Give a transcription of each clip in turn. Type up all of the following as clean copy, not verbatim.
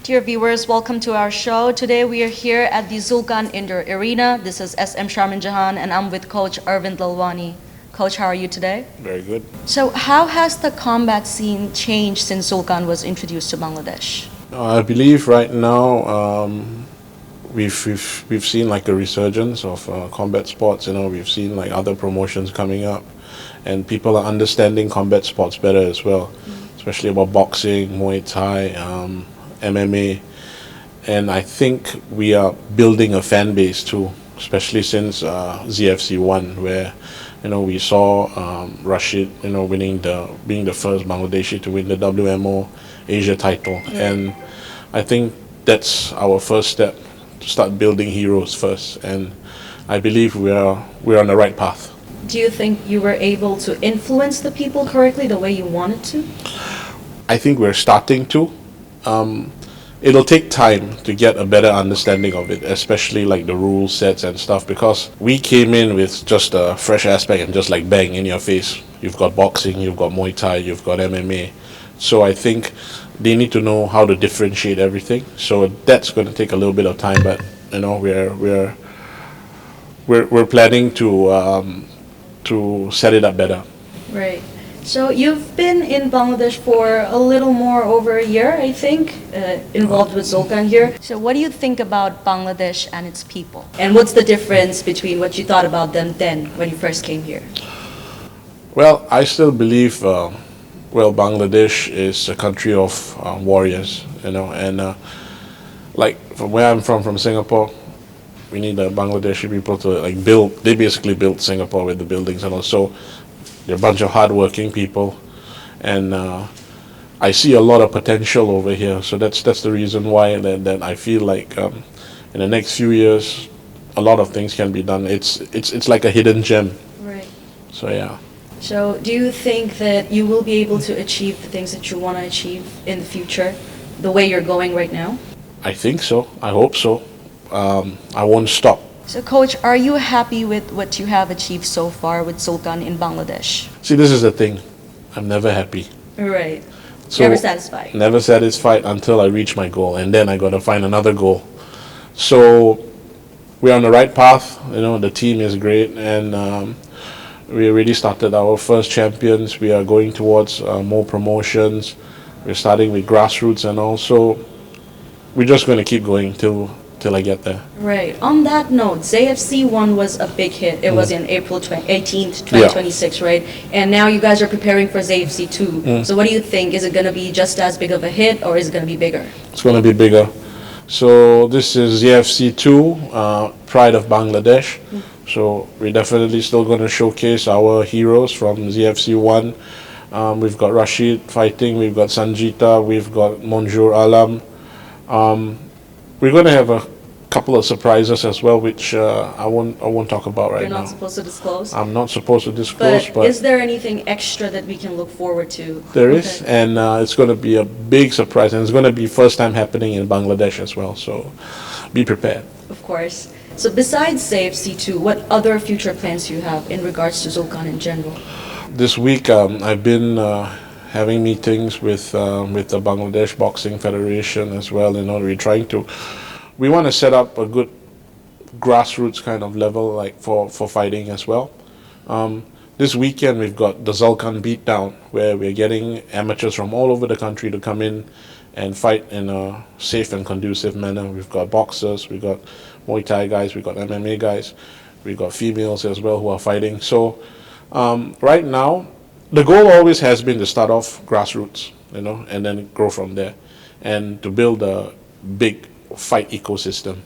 Dear viewers, welcome to our show. Today we are here at the Zulkan Indoor Arena. This is SM Sharmin Jahan and I'm with Coach Arvind Lalwani. Coach, how are you today? Very good. So how has the combat scene changed since Zulkan was introduced to Bangladesh? I believe right now we've seen like a resurgence of combat sports. We've seen like other promotions coming up, and people are understanding combat sports better as well, especially about boxing, Muay Thai, MMA, and I think we are building a fan base too, especially since ZFC 1, where we saw Rashid being the first Bangladeshi to win the WMO Asia title, and I think that's our first step to start building heroes first, and I believe we're on the right path. Do you think you were able to influence the people correctly the way you wanted to? I think we're starting to. It'll take time to get a better understanding of it, especially like the rule sets and stuff, because we came in with just a fresh aspect and just like bang in your face. You've got boxing, you've got Muay Thai, you've got MMA. So I think they need to know how to differentiate everything. So that's going to take a little bit of time, but we're planning to set it up better. Right. So you've been in Bangladesh for a little more over a year, I think, involved with Zulkan here. So what do you think about Bangladesh and its people? And what's the difference between what you thought about them then when you first came here? Well, I still believe, Bangladesh is a country of warriors, and like from where I'm from Singapore, we need the Bangladeshi people to like build. They basically built Singapore with the buildings and also. They're a bunch of hard-working people, and I see a lot of potential over here. So that's the reason why that I feel like in the next few years, a lot of things can be done. It's like a hidden gem. Right. So yeah. So do you think that you will be able to achieve the things that you want to achieve in the future, the way you're going right now? I think so. I hope so. I won't stop. So Coach, are you happy with what you have achieved so far with Zulkan in Bangladesh? See, this is the thing. I'm never happy. Right. So never satisfied. Never satisfied until I reach my goal, and then I got to find another goal. So we're on the right path. The team is great, and we already started our first champions. We are going towards more promotions. We're starting with grassroots, and also we're just going to keep going till I get there. Right. On that note, ZFC 1 was a big hit. It was in April 18th, 2026, right? And now you guys are preparing for ZFC 2. So what do you think? Is it going to be just as big of a hit, or is it going to be bigger? It's going to be bigger. So this is ZFC 2, Pride of Bangladesh. So we're definitely still going to showcase our heroes from ZFC 1. We've got Rashid fighting, we've got Sanjita, we've got Monjur Alam. We're going to have a couple of surprises as well, which I won't talk about right now. You're not supposed to disclose? I'm not supposed to disclose, but is there anything extra that we can look forward to? There is, and it's going to be a big surprise, and it's going to be first time happening in Bangladesh as well, so be prepared. Of course. So besides ZFC 2, what other future plans do you have in regards to Zulkan in general? This week I've been having meetings with the Bangladesh Boxing Federation as well. We want to set up a good grassroots kind of level, like for fighting as well. This weekend we've got the Zulkan Beatdown, where we're getting amateurs from all over the country to come in and fight in a safe and conducive manner. We've got boxers, we've got Muay Thai guys, we've got MMA guys, we've got females as well who are fighting. So right now, the goal always has been to start off grassroots, and then grow from there, and to build a big fight ecosystem.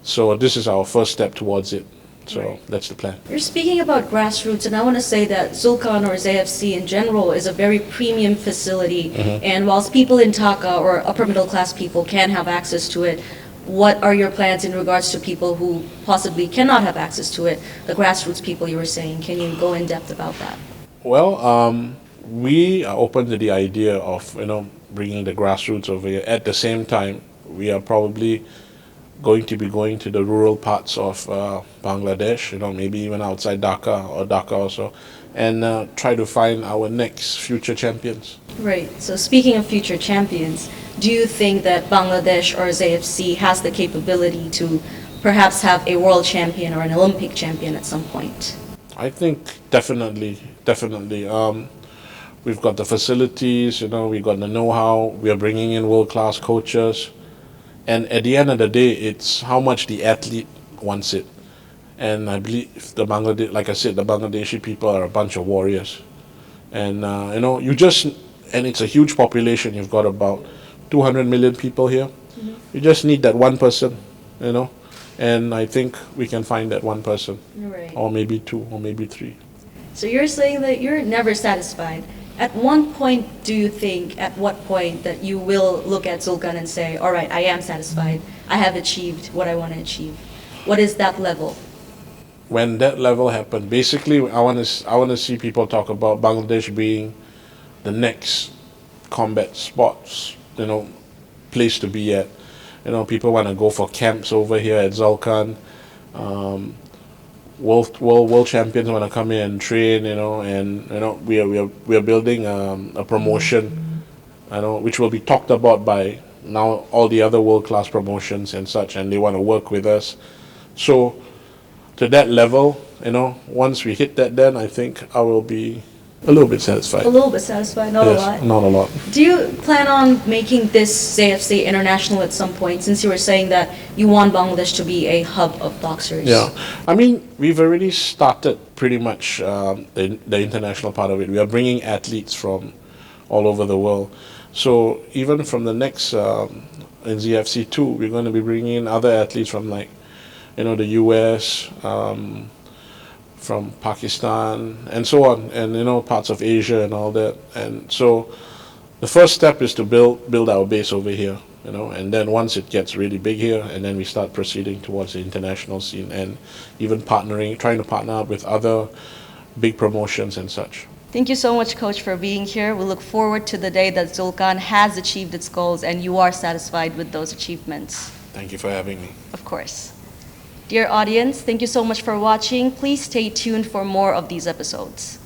So this is our first step towards it. So that's the plan. You're speaking about grassroots, and I want to say that Zulkan or ZFC in general is a very premium facility. And whilst people in Dhaka or upper middle class people can have access to it, what are your plans in regards to people who possibly cannot have access to it? The grassroots people you were saying. Can you go in depth about that? Well, we are open to the idea of bringing the grassroots over here. At the same time, we are probably going to be going to the rural parts of Bangladesh, maybe even outside Dhaka or Dhaka also, and try to find our next future champions. Right. So speaking of future champions, do you think that Bangladesh or ZFC has the capability to perhaps have a world champion or an Olympic champion at some point? I think definitely. We've got the facilities, we've got the know-how, we are bringing in world-class coaches. And at the end of the day, it's how much the athlete wants it. And I believe like I said, the Bangladeshi people are a bunch of warriors. And, and it's a huge population. You've got about 200 million people here. Mm-hmm. You just need that one person, and I think we can find that one person. Right. Or maybe two, or maybe three. So you're saying that you're never satisfied. At one point, do you think, at what point, that you will look at Zulkan and say, all right, I am satisfied, I have achieved what I want to achieve? What is that level? When that level happens, basically, I want to see people talk about Bangladesh being the next combat sports, place to be at. People want to go for camps over here at Zulkan. World champions want to come in and train, and we are building a promotion, which will be talked about by now all the other world-class promotions and such, and they want to work with us. So to that level, once we hit that, then I think I will be a little bit satisfied. A little bit satisfied, not a lot. Not a lot. Do you plan on making this ZFC international at some point, since you were saying that you want Bangladesh to be a hub of boxers? Yeah. I mean, we've already started pretty much the international part of it. We are bringing athletes from all over the world. So even from the next, in ZFC2, we're going to be bringing in other athletes from the US, from Pakistan, and so on, and parts of Asia and all that. And so the first step is to build our base over here, and then once it gets really big here, and then we start proceeding towards the international scene, and even trying to partner up with other big promotions and such. Thank you so much, Coach, for being here. We look forward to the day that Zulkan has achieved its goals and you are satisfied with those achievements. Thank you for having me. Of course. Dear audience, thank you so much for watching. Please stay tuned for more of these episodes.